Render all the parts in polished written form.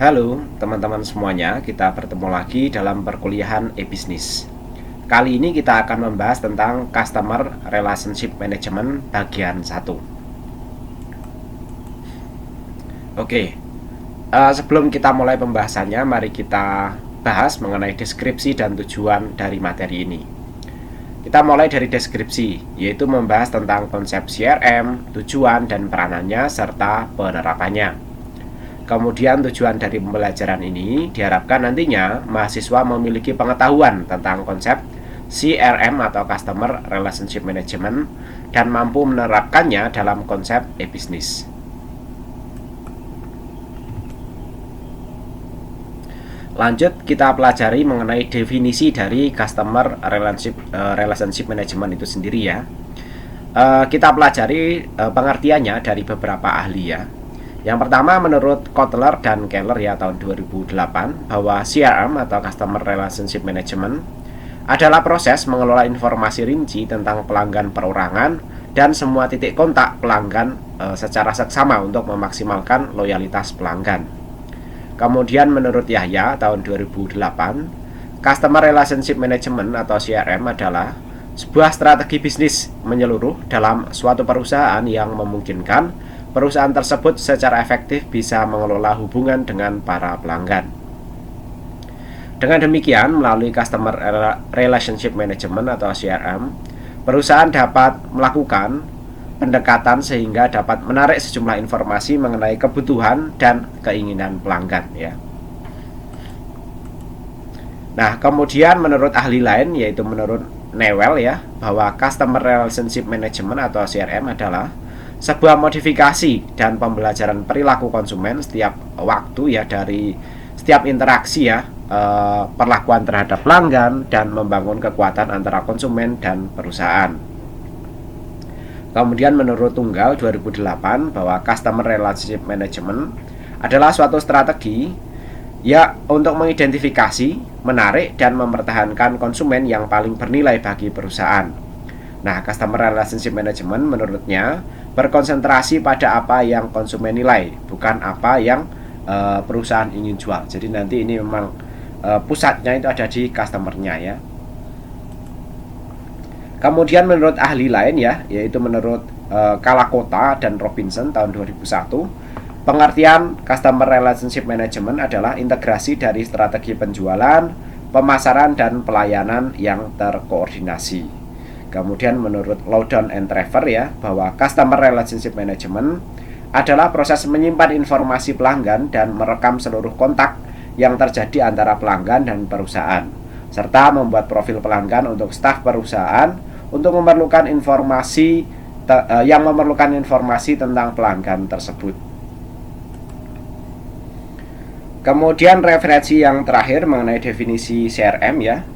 Halo teman-teman semuanya, kita bertemu lagi dalam perkuliahan e-bisnis. Kali ini kita akan membahas tentang Customer Relationship Management bagian 1. Sebelum kita mulai pembahasannya, mari kita bahas mengenai deskripsi dan tujuan dari materi ini. Kita mulai dari deskripsi, yaitu membahas tentang konsep CRM, tujuan dan peranannya, serta penerapannya. Kemudian tujuan dari pembelajaran ini diharapkan nantinya mahasiswa memiliki pengetahuan tentang konsep CRM atau Customer Relationship Management dan mampu menerapkannya dalam konsep e-bisnis. Lanjut, kita pelajari mengenai definisi dari Customer Relationship Management itu sendiri ya. Kita pelajari pengertiannya dari beberapa ahli ya. Yang pertama, menurut Kotler dan Keller ya tahun 2008, bahwa CRM atau Customer Relationship Management adalah proses mengelola informasi rinci tentang pelanggan perorangan dan semua titik kontak pelanggan secara seksama untuk memaksimalkan loyalitas pelanggan. Kemudian menurut Yahya tahun 2008, Customer Relationship Management atau CRM adalah sebuah strategi bisnis menyeluruh dalam suatu perusahaan yang memungkinkan perusahaan tersebut secara efektif bisa mengelola hubungan dengan para pelanggan. Dengan demikian, melalui Customer Relationship Management atau CRM, perusahaan dapat melakukan pendekatan sehingga dapat menarik sejumlah informasi mengenai kebutuhan dan keinginan pelanggan ya. Nah, kemudian menurut ahli lain, yaitu menurut Newell ya, bahwa Customer Relationship Management atau CRM adalah sebuah modifikasi dan pembelajaran perilaku konsumen setiap waktu ya, dari setiap interaksi ya, perlakuan terhadap pelanggan dan membangun kekuatan antara konsumen dan perusahaan. Kemudian menurut Tunggal 2008 bahwa Customer Relationship Management adalah suatu strategi ya untuk mengidentifikasi, menarik dan mempertahankan konsumen yang paling bernilai bagi perusahaan. Nah, Customer Relationship Management menurutnya berkonsentrasi pada apa yang konsumen nilai, bukan apa yang perusahaan ingin jual. Jadi nanti ini memang pusatnya itu ada di customernya ya. Kemudian menurut ahli lain ya, yaitu menurut Kalakota dan Robinson tahun 2001, pengertian Customer Relationship Management adalah integrasi dari strategi penjualan, pemasaran dan pelayanan yang terkoordinasi. Kemudian menurut Loudon and Trevor ya, bahwa Customer Relationship Management adalah proses menyimpan informasi pelanggan dan merekam seluruh kontak yang terjadi antara pelanggan dan perusahaan, serta membuat profil pelanggan untuk staf perusahaan untuk memerlukan informasi yang memerlukan informasi tentang pelanggan tersebut. Kemudian referensi yang terakhir mengenai definisi CRM ya,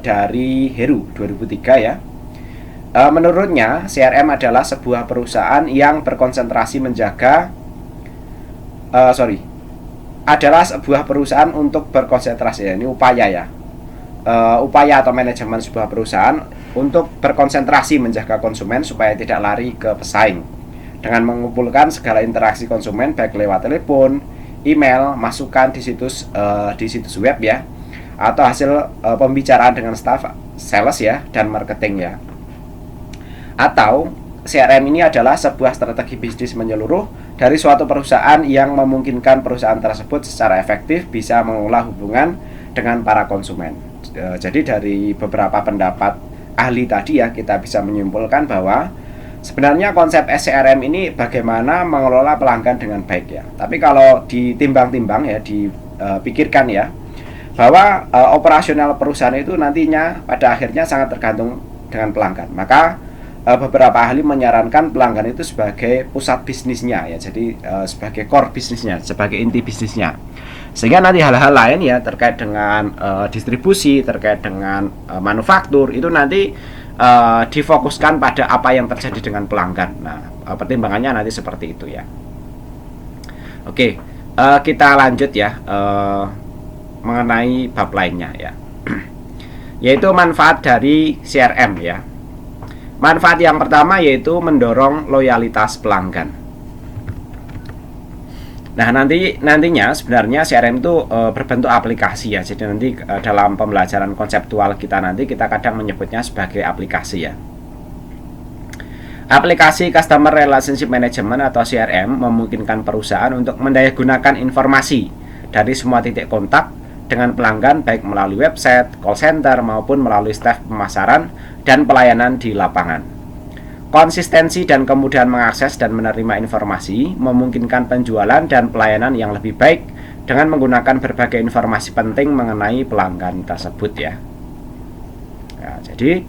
dari Heru 2003 ya. Menurutnya, CRM adalah sebuah perusahaan yang berkonsentrasi adalah sebuah perusahaan untuk berkonsentrasi ya, ini upaya ya, upaya atau manajemen sebuah perusahaan untuk berkonsentrasi menjaga konsumen supaya tidak lari ke pesaing dengan mengumpulkan segala interaksi konsumen baik lewat telepon, email, masukan di situs web ya, atau hasil pembicaraan dengan staf sales ya dan marketing ya. Atau CRM ini adalah sebuah strategi bisnis menyeluruh dari suatu perusahaan yang memungkinkan perusahaan tersebut secara efektif bisa mengelola hubungan dengan para konsumen. Jadi dari beberapa pendapat ahli tadi ya, kita bisa menyimpulkan bahwa sebenarnya konsep CRM ini bagaimana mengelola pelanggan dengan baik ya. Tapi kalau ditimbang-timbang ya, dipikirkan ya, bahwa operasional perusahaan itu nantinya pada akhirnya sangat tergantung dengan pelanggan. Maka beberapa ahli menyarankan pelanggan itu sebagai pusat bisnisnya ya, jadi sebagai core bisnisnya, sebagai inti bisnisnya. Sehingga nanti hal-hal lain ya terkait dengan distribusi, terkait dengan manufaktur itu nanti difokuskan pada apa yang terjadi dengan pelanggan. Nah, pertimbangannya nanti seperti itu ya. Oke, kita lanjut ya mengenai bab lainnya ya, yaitu manfaat dari CRM ya. Manfaat yang pertama yaitu mendorong loyalitas pelanggan. Nah, nantinya sebenarnya CRM itu berbentuk aplikasi ya. Jadi nanti dalam pembelajaran konseptual kita nanti kita kadang menyebutnya sebagai aplikasi ya. Aplikasi Customer Relationship Management atau CRM memungkinkan perusahaan untuk mendayagunakan informasi dari semua titik kontak dengan pelanggan baik melalui website, call center maupun melalui staf pemasaran dan pelayanan di lapangan. Konsistensi dan kemudahan mengakses dan menerima informasi memungkinkan penjualan dan pelayanan yang lebih baik dengan menggunakan berbagai informasi penting mengenai pelanggan tersebut ya. Jadi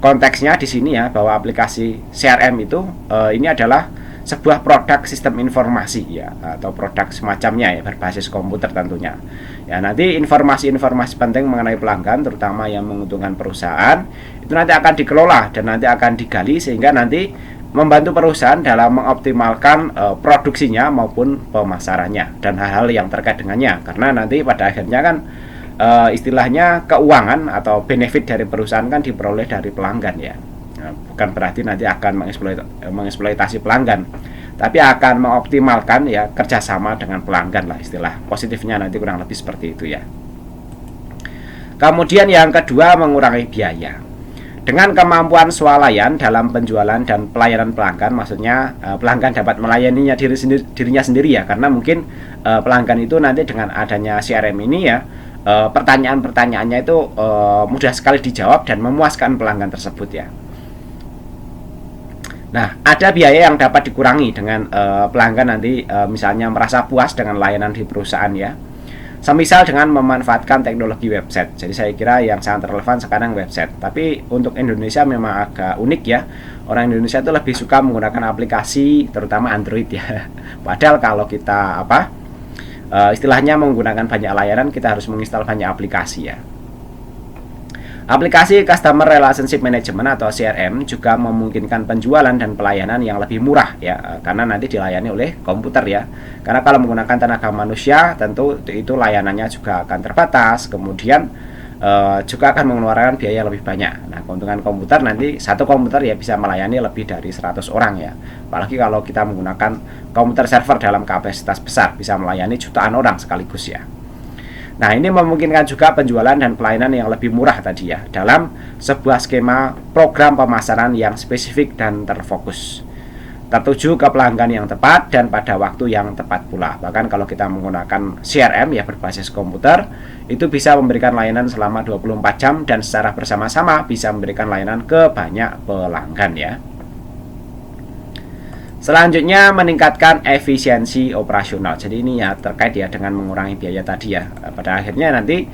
konteksnya di sini ya, bahwa aplikasi CRM itu ini adalah sebuah produk sistem informasi ya, atau produk semacamnya ya, berbasis komputer tentunya. Ya, nanti informasi-informasi penting mengenai pelanggan terutama yang menguntungkan perusahaan itu nanti akan dikelola dan nanti akan digali sehingga nanti membantu perusahaan dalam mengoptimalkan produksinya maupun pemasarannya dan hal-hal yang terkait dengannya. Karena nanti pada akhirnya kan istilahnya keuangan atau benefit dari perusahaan kan diperoleh dari pelanggan ya. Bukan berarti nanti akan mengeksploitasi pelanggan, tapi akan mengoptimalkan ya kerjasama dengan pelanggan lah, istilah positifnya nanti kurang lebih seperti itu ya. Kemudian yang kedua, mengurangi biaya. Dengan kemampuan swalayan dalam penjualan dan pelayanan pelanggan, maksudnya pelanggan dapat melayaninya dirinya sendiri ya, karena mungkin pelanggan itu nanti dengan adanya CRM ini ya, pertanyaan-pertanyaannya itu mudah sekali dijawab dan memuaskan pelanggan tersebut ya. Nah, ada biaya yang dapat dikurangi dengan pelanggan nanti misalnya merasa puas dengan layanan di perusahaan ya. Semisal dengan memanfaatkan teknologi website. Jadi saya kira yang sangat relevan sekarang website. Tapi untuk Indonesia memang agak unik ya. Orang Indonesia itu lebih suka menggunakan aplikasi terutama Android ya. Padahal kalau kita istilahnya menggunakan banyak layanan, kita harus menginstal banyak aplikasi ya. Aplikasi Customer Relationship Management atau CRM juga memungkinkan penjualan dan pelayanan yang lebih murah ya, karena nanti dilayani oleh komputer ya. Karena kalau menggunakan tenaga manusia tentu itu layanannya juga akan terbatas, kemudian juga akan mengeluarkan biaya lebih banyak. Nah, keuntungan komputer nanti satu komputer ya bisa melayani lebih dari 100 orang ya. Apalagi kalau kita menggunakan komputer server dalam kapasitas besar bisa melayani jutaan orang sekaligus ya. Nah, ini memungkinkan juga penjualan dan pelayanan yang lebih murah tadi ya, dalam sebuah skema program pemasaran yang spesifik dan terfokus, tertuju ke pelanggan yang tepat dan pada waktu yang tepat pula. Bahkan kalau kita menggunakan CRM ya berbasis komputer, itu bisa memberikan layanan selama 24 jam dan secara bersama-sama bisa memberikan layanan ke banyak pelanggan ya. Selanjutnya, meningkatkan efisiensi operasional. Jadi ini ya terkait ya dengan mengurangi biaya tadi ya. Pada akhirnya nanti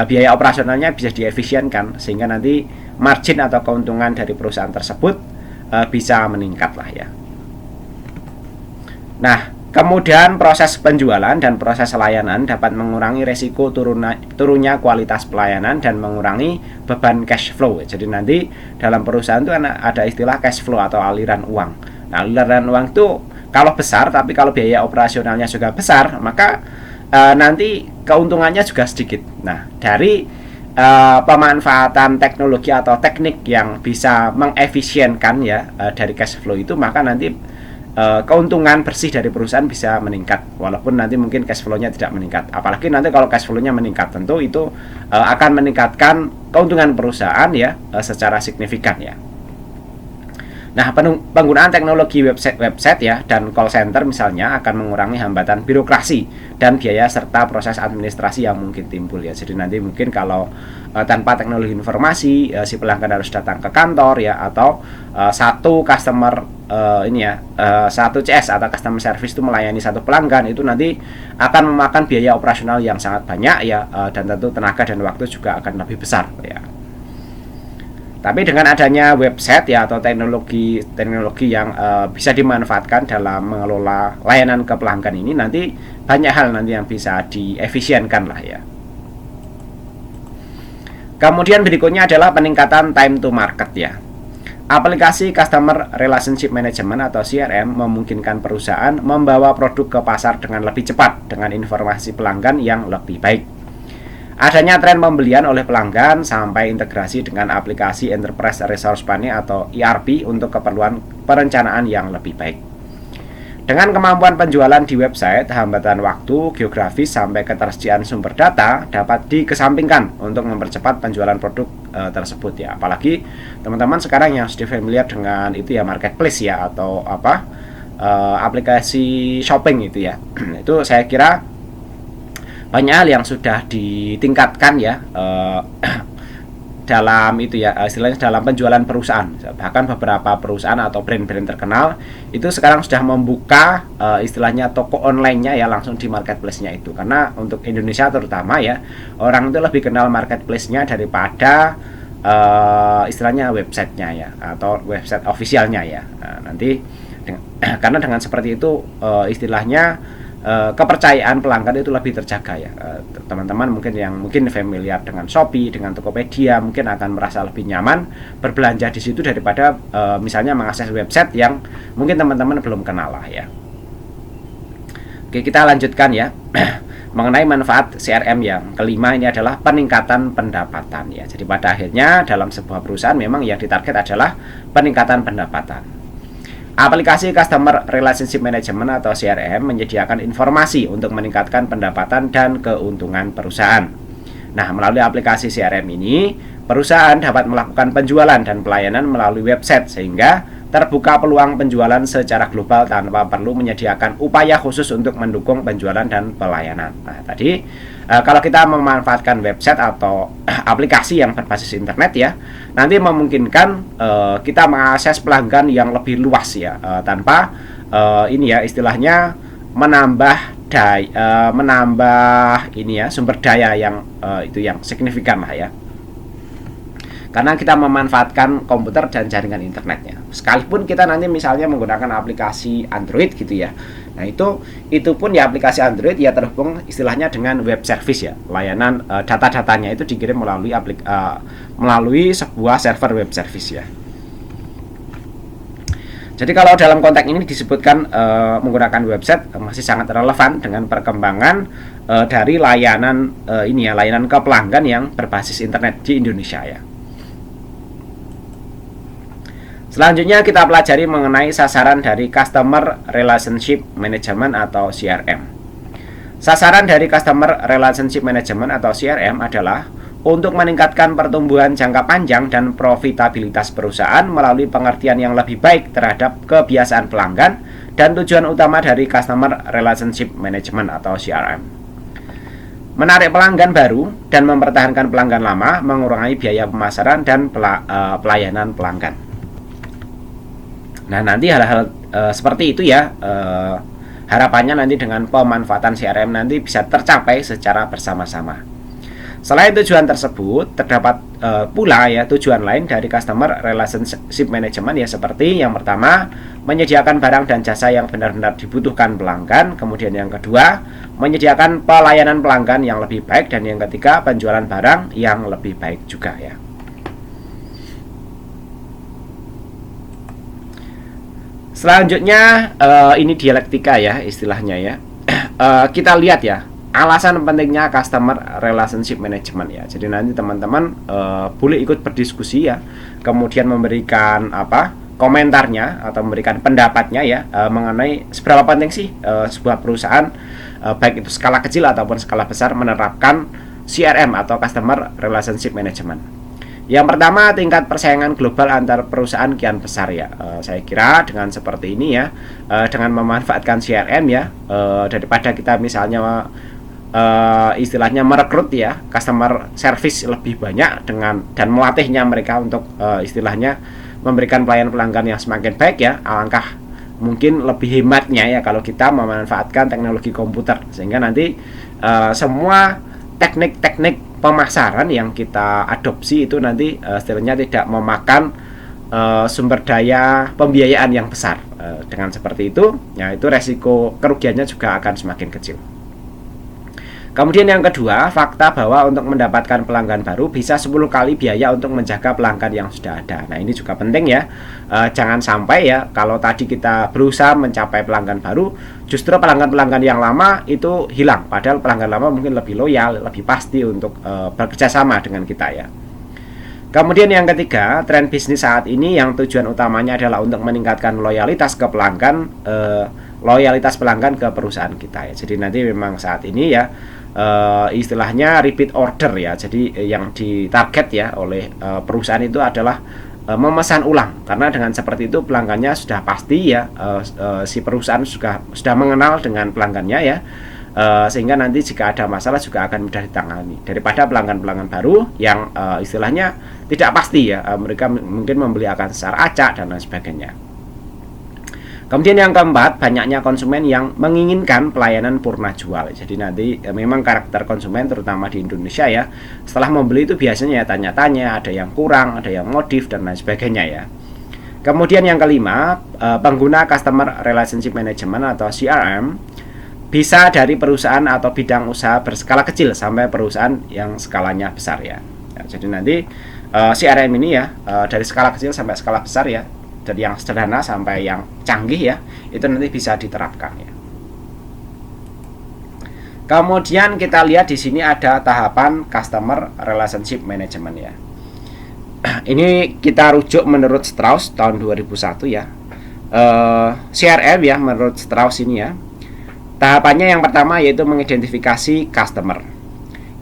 biaya operasionalnya bisa diefisienkan sehingga nanti margin atau keuntungan dari perusahaan tersebut bisa meningkat lah ya. Nah, kemudian proses penjualan dan proses layanan dapat mengurangi resiko turunnya kualitas pelayanan dan mengurangi beban cash flow. Jadi nanti dalam perusahaan itu ada istilah cash flow atau aliran uang. Nah, aliran uang itu kalau besar, tapi kalau biaya operasionalnya juga besar, maka nanti keuntungannya juga sedikit. Nah, dari pemanfaatan teknologi atau teknik yang bisa mengefisienkan ya dari cash flow itu, maka nanti keuntungan bersih dari perusahaan bisa meningkat, walaupun nanti mungkin cash flow-nya tidak meningkat. Apalagi nanti kalau cash flow-nya meningkat, tentu itu akan meningkatkan keuntungan perusahaan ya secara signifikan ya. Nah, penggunaan teknologi website ya dan call center misalnya akan mengurangi hambatan birokrasi dan biaya serta proses administrasi yang mungkin timbul ya. Jadi nanti mungkin kalau tanpa teknologi informasi si pelanggan harus datang ke kantor ya, atau satu customer satu CS atau customer service itu melayani satu pelanggan, itu nanti akan memakan biaya operasional yang sangat banyak ya, dan tentu tenaga dan waktu juga akan lebih besar ya. Tapi dengan adanya website ya atau teknologi yang bisa dimanfaatkan dalam mengelola layanan ke pelanggan ini, nanti banyak hal nanti yang bisa diefisienkan lah ya. Kemudian berikutnya adalah peningkatan time to market ya. Aplikasi Customer Relationship Management atau CRM memungkinkan perusahaan membawa produk ke pasar dengan lebih cepat dengan informasi pelanggan yang lebih baik. Adanya tren pembelian oleh pelanggan sampai integrasi dengan aplikasi Enterprise Resource Planning atau ERP untuk keperluan perencanaan yang lebih baik. Dengan kemampuan penjualan di website, hambatan waktu, geografis, sampai ketersediaan sumber data dapat dikesampingkan untuk mempercepat penjualan produk tersebut ya. Apalagi teman-teman sekarang yang sudah familiar dengan itu ya, marketplace ya, atau aplikasi shopping itu ya. Itu saya kira banyak hal yang sudah ditingkatkan ya dalam itu ya, istilahnya dalam penjualan perusahaan. Bahkan beberapa perusahaan atau brand-brand terkenal itu sekarang sudah membuka istilahnya toko online-nya ya, langsung di marketplace-nya itu. Karena untuk Indonesia terutama ya, orang itu lebih kenal marketplace-nya daripada istilahnya website-nya ya, atau website officialnya ya. Nah, nanti karena dengan seperti itu istilahnya kepercayaan pelanggan itu lebih terjaga ya. Teman-teman mungkin familiar dengan Shopee, dengan Tokopedia, mungkin akan merasa lebih nyaman berbelanja di situ daripada misalnya mengakses website yang mungkin teman-teman belum kenal lah ya. Oke, kita lanjutkan ya. Mengenai manfaat CRM yang kelima, ini adalah peningkatan pendapatan ya. Jadi pada akhirnya dalam sebuah perusahaan memang yang ditarget adalah peningkatan pendapatan. Aplikasi Customer Relationship Management atau CRM menyediakan informasi untuk meningkatkan pendapatan dan keuntungan perusahaan. Nah, melalui aplikasi CRM ini, perusahaan dapat melakukan penjualan dan pelayanan melalui website sehingga terbuka peluang penjualan secara global tanpa perlu menyediakan upaya khusus untuk mendukung penjualan dan pelayanan. Nah, tadi kalau kita memanfaatkan website atau aplikasi yang berbasis internet ya, nanti memungkinkan kita mengakses pelanggan yang lebih luas ya, tanpa ini ya istilahnya menambah ini ya sumber daya yang itu yang signifikan lah ya. Karena kita memanfaatkan komputer dan jaringan internetnya. Sekalipun kita nanti misalnya menggunakan aplikasi Android gitu ya. Nah, itu pun ya aplikasi Android ya terhubung istilahnya dengan web service ya. Layanan data-datanya itu dikirim melalui sebuah server web service ya. Jadi kalau dalam konteks ini disebutkan menggunakan website masih sangat relevan dengan perkembangan dari layanan ini ya, layanan ke pelanggan yang berbasis internet di Indonesia ya. Selanjutnya kita pelajari mengenai sasaran dari Customer Relationship Management atau CRM. Sasaran dari Customer Relationship Management atau CRM adalah untuk meningkatkan pertumbuhan jangka panjang dan profitabilitas perusahaan melalui pengertian yang lebih baik terhadap kebiasaan pelanggan dan tujuan utama dari Customer Relationship Management atau CRM. Menarik pelanggan baru dan mempertahankan pelanggan lama, mengurangi biaya pemasaran dan pelayanan pelanggan. Nah, nanti hal-hal seperti itu ya, harapannya nanti dengan pemanfaatan CRM nanti bisa tercapai secara bersama-sama. Selain tujuan tersebut, terdapat pula ya tujuan lain dari Customer Relationship Management ya, seperti yang pertama, menyediakan barang dan jasa yang benar-benar dibutuhkan pelanggan. Kemudian yang kedua, menyediakan pelayanan pelanggan yang lebih baik. Dan yang ketiga, penjualan barang yang lebih baik juga ya. Selanjutnya ini dialektika ya istilahnya ya. Kita lihat ya alasan pentingnya Customer Relationship Management ya. Jadi nanti teman-teman boleh ikut berdiskusi ya, kemudian memberikan komentarnya atau memberikan pendapatnya ya mengenai seberapa penting sih sebuah perusahaan baik itu skala kecil ataupun skala besar menerapkan CRM atau Customer Relationship Management. Yang pertama, tingkat persaingan global antar perusahaan kian besar ya. Saya kira dengan seperti ini ya, dengan memanfaatkan CRM ya, daripada kita misalnya istilahnya merekrut ya customer service lebih banyak dan melatihnya mereka untuk istilahnya memberikan pelayanan pelanggan yang semakin baik ya, alangkah mungkin lebih hematnya ya kalau kita memanfaatkan teknologi komputer, sehingga nanti semua teknik-teknik pemasaran yang kita adopsi itu nanti istilahnya tidak memakan sumber daya pembiayaan yang besar. Dengan seperti itu, ya itu resiko kerugiannya juga akan semakin kecil. Kemudian yang kedua, fakta bahwa untuk mendapatkan pelanggan baru bisa 10 kali biaya untuk menjaga pelanggan yang sudah ada. Nah, ini juga penting ya. Jangan sampai ya kalau tadi kita berusaha mencapai pelanggan baru, justru pelanggan-pelanggan yang lama itu hilang. Padahal pelanggan lama mungkin lebih loyal, lebih pasti untuk bekerja sama dengan kita ya. Kemudian yang ketiga, tren bisnis saat ini yang tujuan utamanya adalah untuk meningkatkan loyalitas ke pelanggan, loyalitas pelanggan ke perusahaan kita ya. Jadi nanti memang saat ini ya istilahnya repeat order ya. Jadi yang ditarget ya oleh perusahaan itu adalah memesan ulang, karena dengan seperti itu pelanggannya sudah pasti ya, si perusahaan sudah mengenal dengan pelanggannya ya. Sehingga nanti jika ada masalah juga akan mudah ditangani daripada pelanggan-pelanggan baru yang istilahnya tidak pasti ya, mereka mungkin membeli akan secara acak dan lain sebagainya. Kemudian yang keempat, banyaknya konsumen yang menginginkan pelayanan purna jual. Jadi nanti memang karakter konsumen terutama di Indonesia ya, setelah membeli itu biasanya tanya-tanya, ada yang kurang, ada yang modif dan lain sebagainya ya. Kemudian yang kelima, pengguna Customer Relationship Management atau CRM bisa dari perusahaan atau bidang usaha berskala kecil sampai perusahaan yang skalanya besar ya. Jadi nanti CRM ini ya dari skala kecil sampai skala besar ya, dari yang sederhana sampai yang canggih ya, itu nanti bisa diterapkan ya. Kemudian kita lihat di sini ada tahapan Customer Relationship Management ya. Ini kita rujuk menurut Strauss tahun 2001 ya. CRM ya menurut Strauss ini ya. Tahapannya yang pertama yaitu mengidentifikasi customer.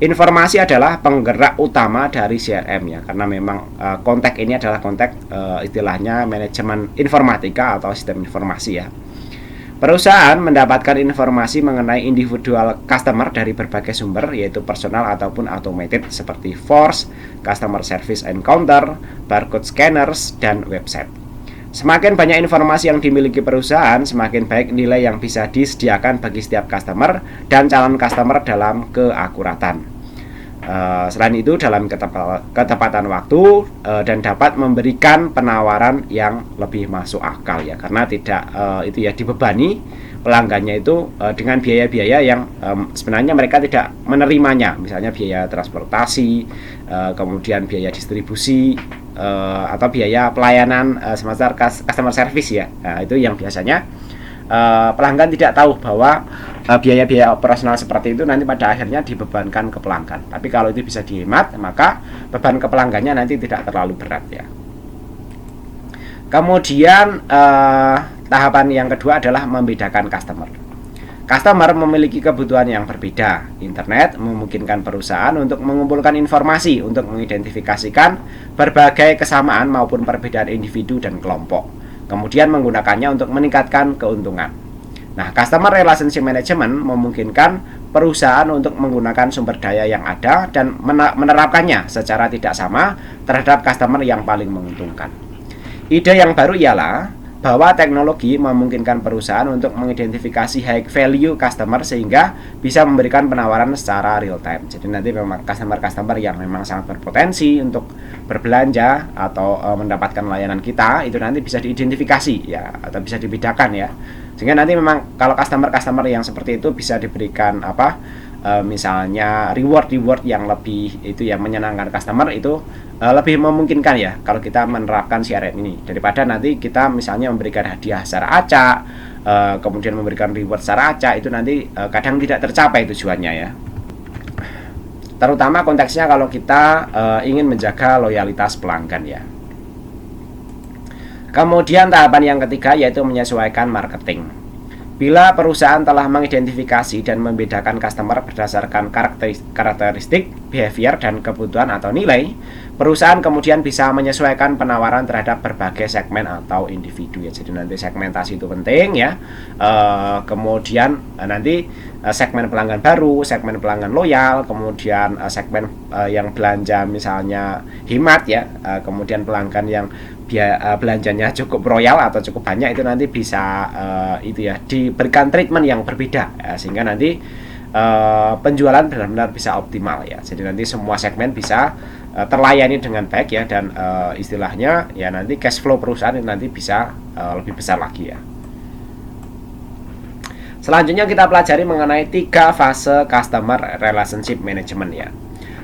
Informasi adalah penggerak utama dari CRM ya, karena memang konteks ini adalah konteks istilahnya manajemen informatika atau sistem informasi ya. Perusahaan mendapatkan informasi mengenai individual customer dari berbagai sumber, yaitu personal ataupun automated seperti force, customer service encounter, barcode scanners, dan website. Semakin banyak informasi yang dimiliki perusahaan, semakin baik nilai yang bisa disediakan bagi setiap customer dan calon customer dalam keakuratan. Selain itu, dalam ketepatan waktu dan dapat memberikan penawaran yang lebih masuk akal ya, karena tidak itu ya dibebani pelanggannya itu dengan biaya-biaya yang sebenarnya mereka tidak menerimanya, misalnya biaya transportasi, kemudian biaya distribusi, atau biaya pelayanan semacam customer service ya. Nah, itu yang biasanya pelanggan tidak tahu bahwa biaya-biaya operasional seperti itu nanti pada akhirnya dibebankan ke pelanggan. Tapi kalau itu bisa dihemat, maka beban ke pelanggannya nanti tidak terlalu berat ya. Kemudian tahapan yang kedua adalah membedakan customer. Customer memiliki kebutuhan yang berbeda. Internet memungkinkan perusahaan untuk mengumpulkan informasi untuk mengidentifikasikan berbagai kesamaan maupun perbedaan individu dan kelompok, kemudian menggunakannya untuk meningkatkan keuntungan. Nah, Customer Relationship Management memungkinkan perusahaan untuk menggunakan sumber daya yang ada dan menerapkannya secara tidak sama terhadap customer yang paling menguntungkan. Ide yang baru ialah bahwa teknologi memungkinkan perusahaan untuk mengidentifikasi high value customer sehingga bisa memberikan penawaran secara real time. Jadi nanti memang customer-customer yang memang sangat berpotensi untuk berbelanja atau mendapatkan layanan kita itu nanti bisa diidentifikasi ya, atau bisa dibedakan ya. Sehingga nanti memang kalau customer-customer yang seperti itu bisa diberikan misalnya reward yang lebih itu yang menyenangkan customer itu lebih memungkinkan ya kalau kita menerapkan CRM ini, daripada nanti kita misalnya memberikan hadiah secara acak, kemudian memberikan reward secara acak, itu nanti kadang tidak tercapai tujuannya ya. Terutama konteksnya kalau kita ingin menjaga loyalitas pelanggan ya. Kemudian tahapan yang ketiga yaitu menyesuaikan marketing. Bila perusahaan telah mengidentifikasi dan membedakan customer berdasarkan karakteristik, behavior, dan kebutuhan atau nilai, perusahaan kemudian bisa menyesuaikan penawaran terhadap berbagai segmen atau individu ya. Jadi nanti segmentasi itu penting ya. Kemudian nanti segmen pelanggan baru, segmen pelanggan loyal, kemudian segmen yang belanja misalnya hemat ya, kemudian pelanggan yang belanjanya cukup royal atau cukup banyak, itu nanti bisa itu ya diberikan treatment yang berbeda ya, sehingga nanti penjualan benar-benar bisa optimal ya. Jadi nanti semua segmen bisa terlayani dengan baik ya, dan istilahnya ya nanti cash flow perusahaan nanti bisa lebih besar lagi ya. Selanjutnya kita pelajari mengenai 3 fase Customer Relationship Management ya.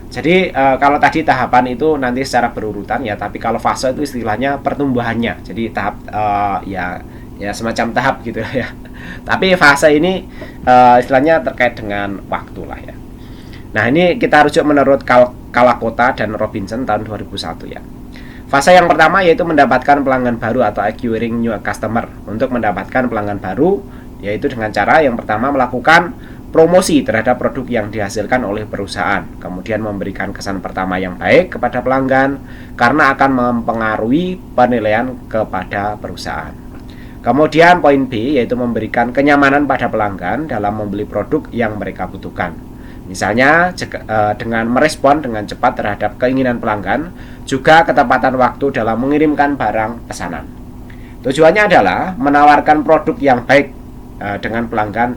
Jadi kalau tadi tahapan itu nanti secara berurutan ya, tapi kalau fase itu istilahnya pertumbuhannya. Jadi tahap ya semacam tahap gitu ya. Tapi fase ini istilahnya terkait dengan waktu lah ya. Nah, ini kita rujuk menurut Kalakota dan Robinson tahun 2001 ya. Fase yang pertama yaitu mendapatkan pelanggan baru atau acquiring new customer. Untuk mendapatkan pelanggan baru yaitu dengan cara yang pertama melakukan promosi terhadap produk yang dihasilkan oleh perusahaan, kemudian memberikan kesan pertama yang baik kepada pelanggan karena akan mempengaruhi penilaian kepada perusahaan. Kemudian poin B yaitu memberikan kenyamanan pada pelanggan dalam membeli produk yang mereka butuhkan. Misalnya dengan merespon dengan cepat terhadap keinginan pelanggan, juga ketepatan waktu dalam mengirimkan barang pesanan. Tujuannya adalah menawarkan produk yang baik dengan pelanggan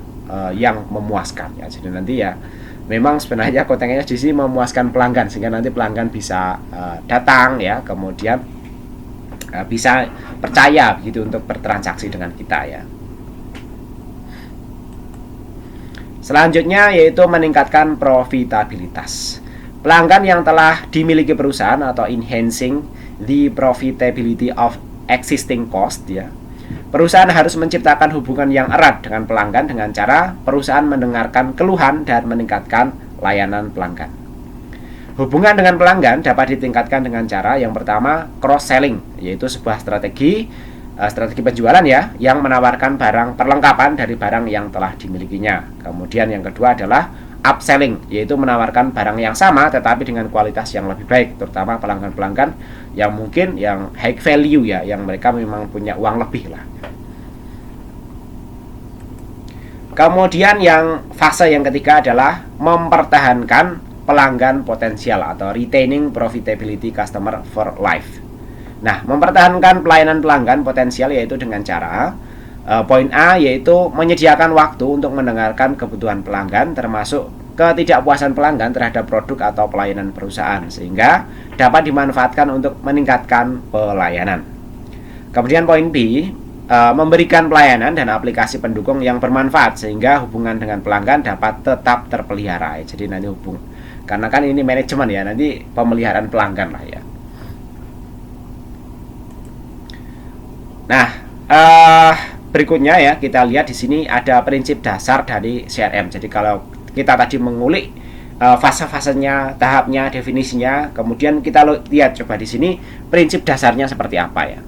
yang memuaskan ya. Jadi nanti ya memang sebenarnya kontennya di sini memuaskan pelanggan sehingga nanti pelanggan bisa datang ya, kemudian bisa percaya begitu untuk bertransaksi dengan kita ya. Selanjutnya yaitu meningkatkan profitabilitas. Pelanggan yang telah dimiliki perusahaan atau enhancing the profitability of existing cost ya. Perusahaan harus menciptakan hubungan yang erat dengan pelanggan dengan cara perusahaan mendengarkan keluhan dan meningkatkan layanan pelanggan. Hubungan dengan pelanggan dapat ditingkatkan dengan cara yang pertama cross-selling, yaitu sebuah strategi penjualan ya, yang menawarkan barang perlengkapan dari barang yang telah dimilikinya. Kemudian yang kedua adalah upselling, yaitu menawarkan barang yang sama tetapi dengan kualitas yang lebih baik, terutama pelanggan-pelanggan yang mungkin yang high value ya, yang mereka memang punya uang lebih lah. Kemudian yang fase yang ketiga adalah mempertahankan pelanggan potensial atau retaining profitability customer for life. Nah, mempertahankan pelayanan pelanggan potensial yaitu dengan cara poin A yaitu menyediakan waktu untuk mendengarkan kebutuhan pelanggan termasuk ketidakpuasan pelanggan terhadap produk atau pelayanan perusahaan sehingga dapat dimanfaatkan untuk meningkatkan pelayanan. Kemudian poin B, memberikan pelayanan dan aplikasi pendukung yang bermanfaat sehingga hubungan dengan pelanggan dapat tetap terpelihara. Jadi nanti karena kan ini manajemen ya, nanti pemeliharaan pelanggan lah ya. Nah, berikutnya ya kita lihat di sini ada prinsip dasar dari CRM. Jadi kalau kita tadi mengulik fase-fasenya, tahapnya, definisinya, kemudian kita lihat coba di sini prinsip dasarnya seperti apa ya.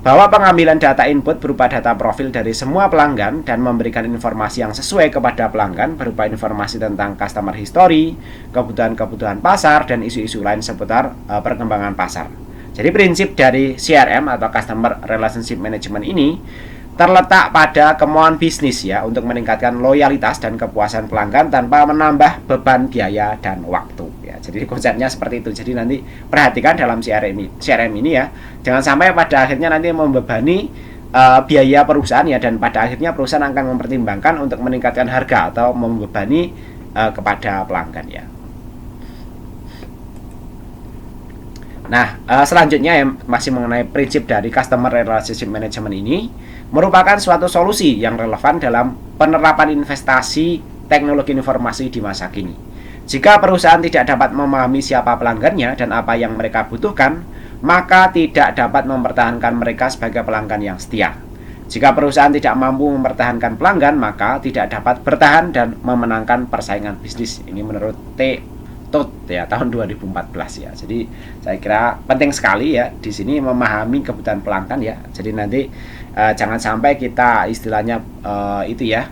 Bahwa pengambilan data input berupa data profil dari semua pelanggan dan memberikan informasi yang sesuai kepada pelanggan berupa informasi tentang customer history, kebutuhan-kebutuhan pasar, dan isu-isu lain seputar perkembangan pasar. Jadi prinsip dari CRM atau Customer Relationship Management ini terletak pada kemauan bisnis ya untuk meningkatkan loyalitas dan kepuasan pelanggan tanpa menambah beban biaya dan waktu ya. Jadi konsepnya seperti itu. Jadi nanti perhatikan dalam CRM ini ya, jangan sampai pada akhirnya nanti membebani biaya perusahaan ya, dan pada akhirnya perusahaan akan mempertimbangkan untuk meningkatkan harga atau membebani kepada pelanggan ya. Nah, selanjutnya yang masih mengenai prinsip dari Customer Relationship Management ini merupakan suatu solusi yang relevan dalam penerapan investasi teknologi informasi di masa kini. Jika perusahaan tidak dapat memahami siapa pelanggannya dan apa yang mereka butuhkan, maka tidak dapat mempertahankan mereka sebagai pelanggan yang setia. Jika perusahaan tidak mampu mempertahankan pelanggan, maka tidak dapat bertahan dan memenangkan persaingan bisnis. Ini menurut Todd ya, tahun 2014 ya. Jadi saya kira penting sekali ya di sini memahami kebutuhan pelanggan ya. Jadi nanti jangan sampai kita istilahnya itu ya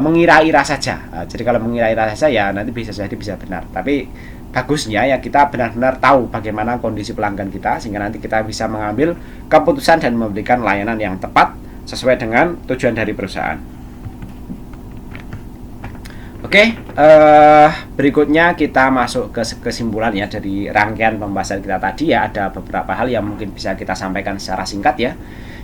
mengira-ira saja. Jadi kalau mengira-ira saja ya nanti bisa jadi bisa benar. Tapi bagusnya ya kita benar-benar tahu bagaimana kondisi pelanggan kita sehingga nanti kita bisa mengambil keputusan dan memberikan layanan yang tepat sesuai dengan tujuan dari perusahaan. Oke, berikutnya kita masuk ke kesimpulan ya dari rangkaian pembahasan kita tadi ya. Ada beberapa hal yang mungkin bisa kita sampaikan secara singkat ya.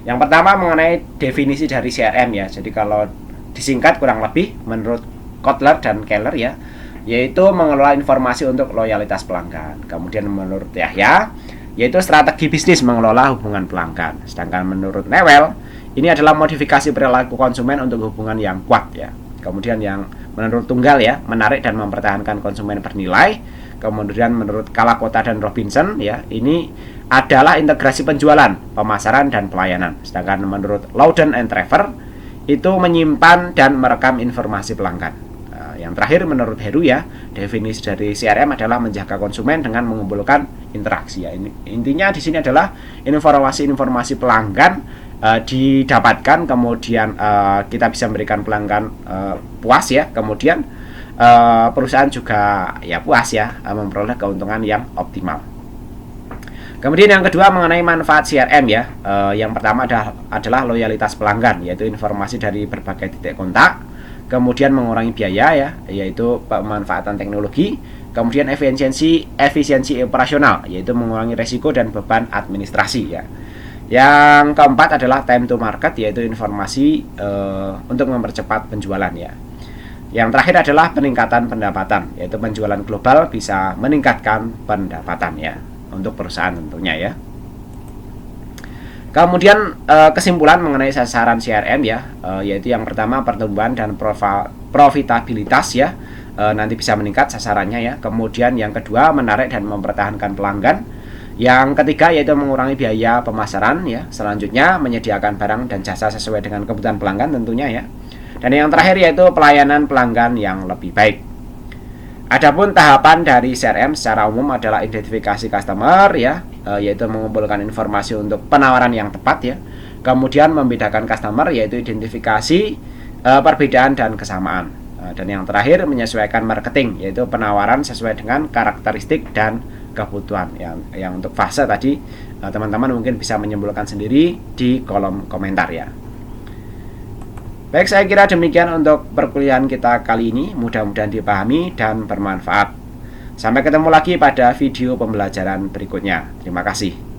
Yang pertama mengenai definisi dari CRM ya. Jadi kalau disingkat kurang lebih menurut Kotler dan Keller ya, yaitu mengelola informasi untuk loyalitas pelanggan. Kemudian menurut Yahya, yaitu strategi bisnis mengelola hubungan pelanggan. Sedangkan menurut Newell, ini adalah modifikasi perilaku konsumen untuk hubungan yang kuat ya. Kemudian yang menurut Tunggal ya, menarik dan mempertahankan konsumen bernilai. Kemudian menurut Kalakota dan Robinson ya, ini adalah integrasi penjualan, pemasaran dan pelayanan. Sedangkan menurut Loudon and Trevor itu menyimpan dan merekam informasi pelanggan. Yang terakhir menurut Heru ya, definisi dari CRM adalah menjaga konsumen dengan mengumpulkan interaksi ya. Intinya di sini adalah informasi-informasi pelanggan didapatkan, kemudian kita bisa memberikan pelanggan puas ya, kemudian perusahaan juga ya puas ya, memperoleh keuntungan yang optimal. Kemudian yang kedua mengenai manfaat CRM ya, yang pertama adalah loyalitas pelanggan, yaitu informasi dari berbagai titik kontak, kemudian mengurangi biaya ya, yaitu pemanfaatan teknologi, kemudian efisiensi operasional, yaitu mengurangi resiko dan beban administrasi ya. Yang keempat adalah time to market, yaitu informasi untuk mempercepat penjualan ya. Yang terakhir adalah peningkatan pendapatan, yaitu penjualan global bisa meningkatkan pendapatan ya untuk perusahaan tentunya ya. Kemudian kesimpulan mengenai sasaran CRM ya, yaitu yang pertama pertumbuhan dan profitabilitas ya, nanti bisa meningkat sasarannya ya. Kemudian yang kedua menarik dan mempertahankan pelanggan. Yang ketiga yaitu mengurangi biaya pemasaran ya. Selanjutnya menyediakan barang dan jasa sesuai dengan kebutuhan pelanggan tentunya ya. Dan yang terakhir yaitu pelayanan pelanggan yang lebih baik. Adapun tahapan dari CRM secara umum adalah identifikasi customer ya, yaitu mengumpulkan informasi untuk penawaran yang tepat ya. Kemudian membedakan customer, yaitu identifikasi perbedaan dan kesamaan. Dan yang terakhir menyesuaikan marketing, yaitu penawaran sesuai dengan karakteristik dan kebutuhan. Yang untuk fase tadi teman-teman mungkin bisa menyimpulkan sendiri di kolom komentar ya. Baik, saya kira demikian untuk perkuliahan kita kali ini. Mudah-mudahan dipahami dan bermanfaat. Sampai ketemu lagi pada video pembelajaran berikutnya. Terima kasih.